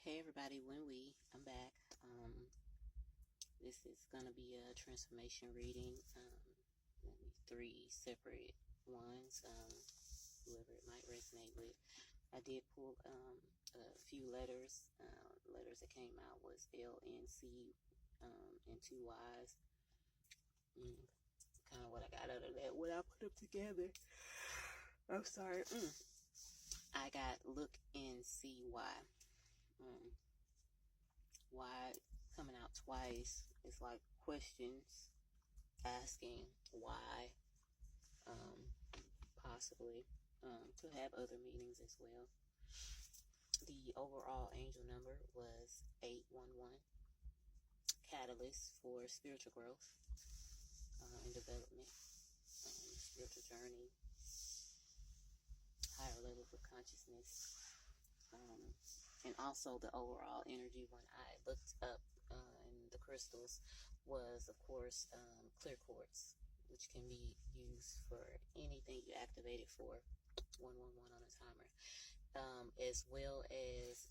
Hey everybody, I'm back. This is gonna be a transformation reading. Three separate ones. Whoever it might resonate with. I did pull a few letters. Letters that came out was LNC and two Y's. Kind of what I got out of that. When I put them together, I'm sorry. I got look and see why. Why coming out twice is like questions asking why, possibly, could have other meanings as well. The overall angel number was 811, catalyst for spiritual growth and development, spiritual journey, higher levels of consciousness. And also the overall energy when I looked up in the crystals was, of course, clear quartz, which can be used for anything you activate it for, 111 on a timer, as well as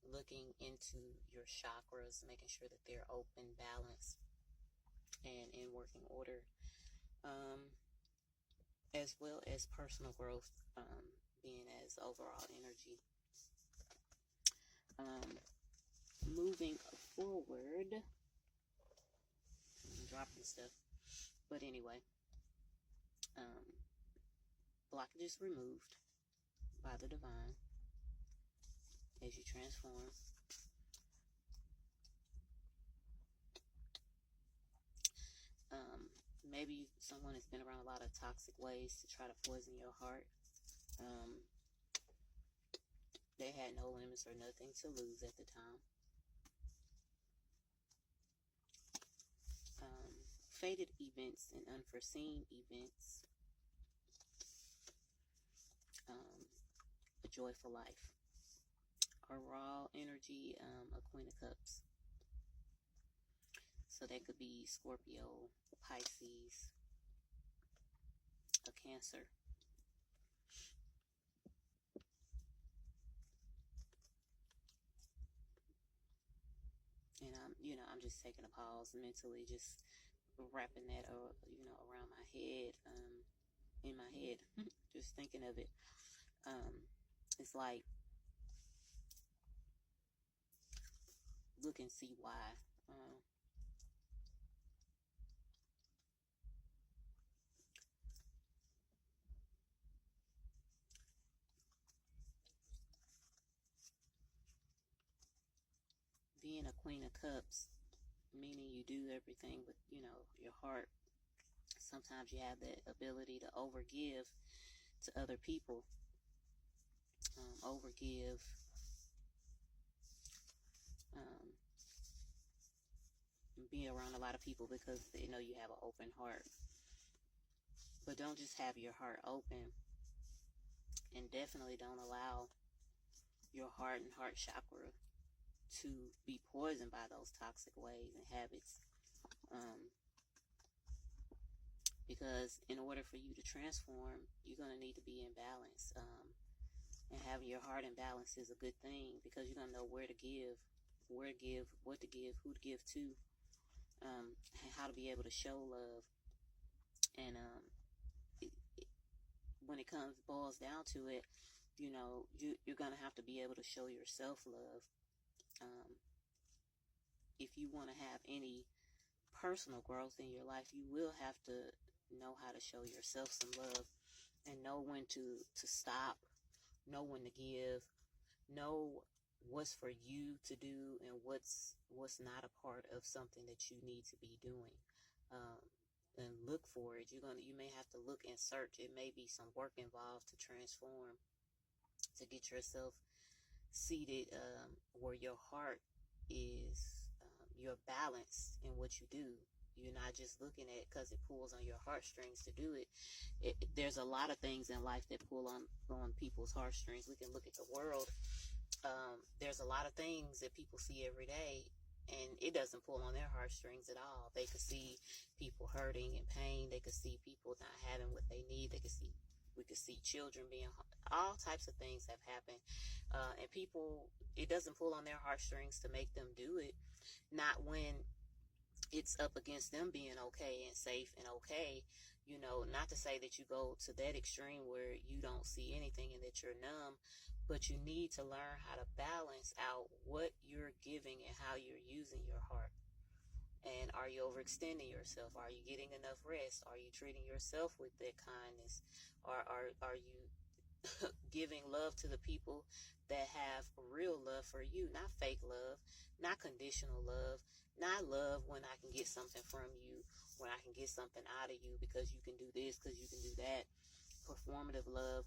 looking into your chakras, making sure that they're open, balanced, and in working order, as well as personal growth, being as overall energy. Moving forward, I'm dropping stuff, but anyway, blockages removed by the divine as you transform. Maybe someone has been around a lot of toxic ways to try to poison your heart. They had no limits or nothing to lose at the time. Fated events and unforeseen events. A joyful life. A raw energy, a Queen of Cups. So that could be Scorpio, Pisces, a Cancer. And I'm just taking a pause mentally, just wrapping that, around my head, in my head, just thinking of it. It's like, look and see why. Being a Queen of Cups, meaning you do everything with, your heart. Sometimes you have that ability to overgive to other people. Overgive. Be around a lot of people because they know you have an open heart. But don't just have your heart open, and definitely don't allow your heart and heart chakra to be poisoned by those toxic ways and habits. Because in order for you to transform, you're going to need to be in balance. And having your heart in balance is a good thing, because you're going to know where to give, what to give, who to give to, and how to be able to show love. And when it boils down to it, you're going to have to be able to show yourself love. If you want to have any personal growth in your life, you will have to know how to show yourself some love, and know when to stop, know when to give, know what's for you to do and what's not a part of something that you need to be doing. And look for it. You may have to look and search. It may be some work involved to transform, to get yourself seated where your heart is, you're balanced in what you do. You're not just looking at it because it pulls on your heartstrings to do it. There's a lot of things in life that pull on people's heartstrings. We can look at the world. There's a lot of things that people see every day, and it doesn't pull on their heartstrings at all. They could see people hurting and pain. They could see people not having what they need. We could see children being, all types of things have happened. And people, it doesn't pull on their heartstrings to make them do it. Not when it's up against them being okay and safe and okay. Not to say that you go to that extreme where you don't see anything and that you're numb, but you need to learn how to balance out what you're giving and how you're using your heart. And are you overextending yourself? Are you getting enough rest? Are you treating yourself with that kindness? Are you giving love to the people that have real love for you, not fake love, not conditional love, not love when I can get something from you, when I can get something out of you because you can do this, because you can do that. Performative love.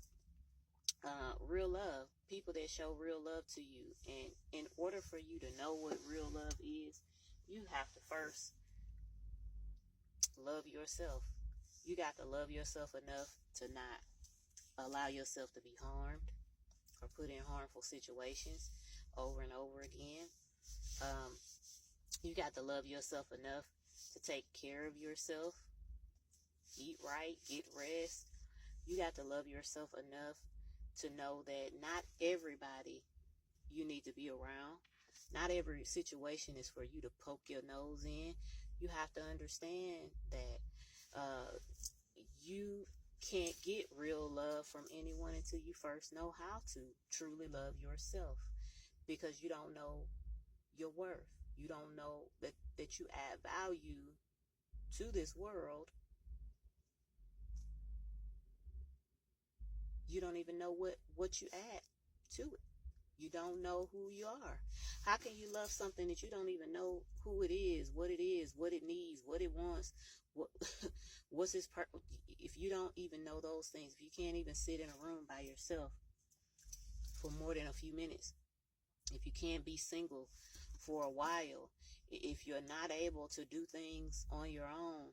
Real love, people that show real love to you. And in order for you to know what real love is, you have to first love yourself. You got to love yourself enough to not allow yourself to be harmed or put in harmful situations over and over again. You got to love yourself enough to take care of yourself, eat right, get rest. You got to love yourself enough to know that not everybody you need to be around. Not every situation is for you to poke your nose in. You have to understand that you can't get real love from anyone until you first know how to truly love yourself, because you don't know your worth. You don't know that you add value to this world. You don't even know what you add to it. You don't know who you are. How can you love something that you don't even know who it is, what it needs, what it wants, what's its purpose? If you don't even know those things, if you can't even sit in a room by yourself for more than a few minutes, if you can't be single for a while, if you're not able to do things on your own,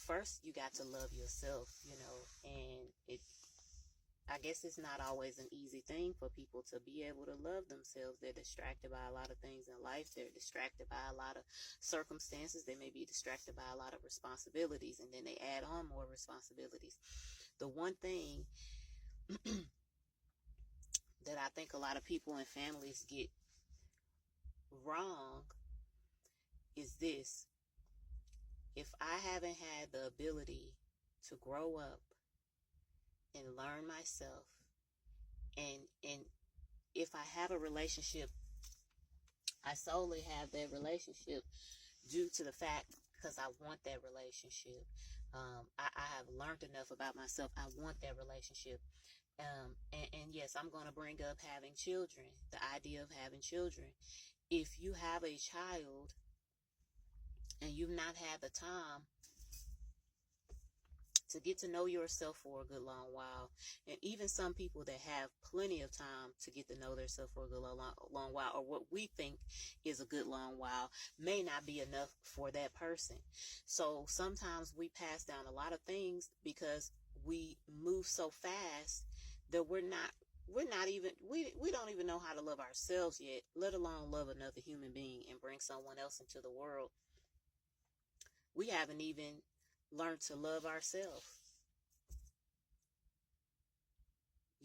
first you got to love yourself, and I guess it's not always an easy thing for people to be able to love themselves. They're distracted by a lot of things in life. They're distracted by a lot of circumstances. They may be distracted by a lot of responsibilities, and then they add on more responsibilities. The one thing that I think a lot of people and families get wrong is this: if I haven't had the ability to grow up and learn myself, and if I have a relationship, I solely have that relationship due to the fact because I want that relationship. I have learned enough about myself. I want that relationship. And yes, I'm going to bring up having children, the idea of having children. If you have a child and you've not had the time to get to know yourself for a good long while, and even some people that have plenty of time to get to know themselves for a good long while, or what we think is a good long while, may not be enough for that person. So sometimes we pass down a lot of things because we move so fast that we don't even know how to love ourselves yet, let alone love another human being and bring someone else into the world. We haven't even learned to love ourselves.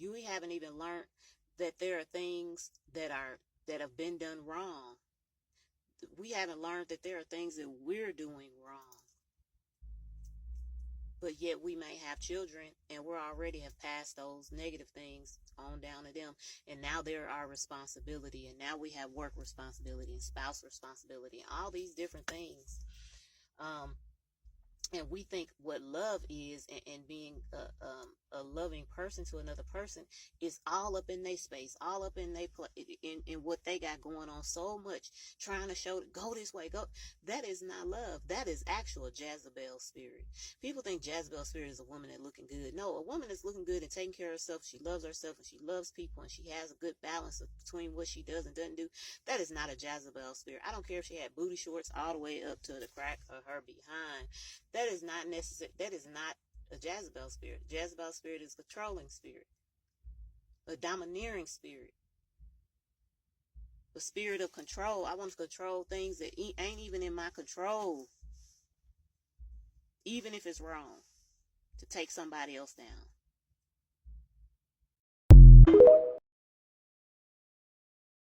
We haven't even learned that there are things that have been done wrong. We haven't learned that there are things that we're doing wrong. But yet we may have children and we already have passed those negative things on down to them. And now they're our responsibility. And now we have work responsibility and spouse responsibility and all these different things. And we think what love is, and being a loving person to another person, is all up in their space, all up in their in what they got going on so much, trying to show, go this way, go. That is not love. That is actual Jezebel spirit. People think Jezebel spirit is a woman that's looking good. No, a woman that's looking good and taking care of herself. She loves herself and she loves people and she has a good balance between what she does and doesn't do. That is not a Jezebel spirit. I don't care if she had booty shorts all the way up to the crack of her behind. That is not necessary. That is not a Jezebel spirit. Jezebel spirit is a controlling spirit, a domineering spirit, a spirit of control. I want to control things that ain't even in my control, even if it's wrong, to take somebody else down.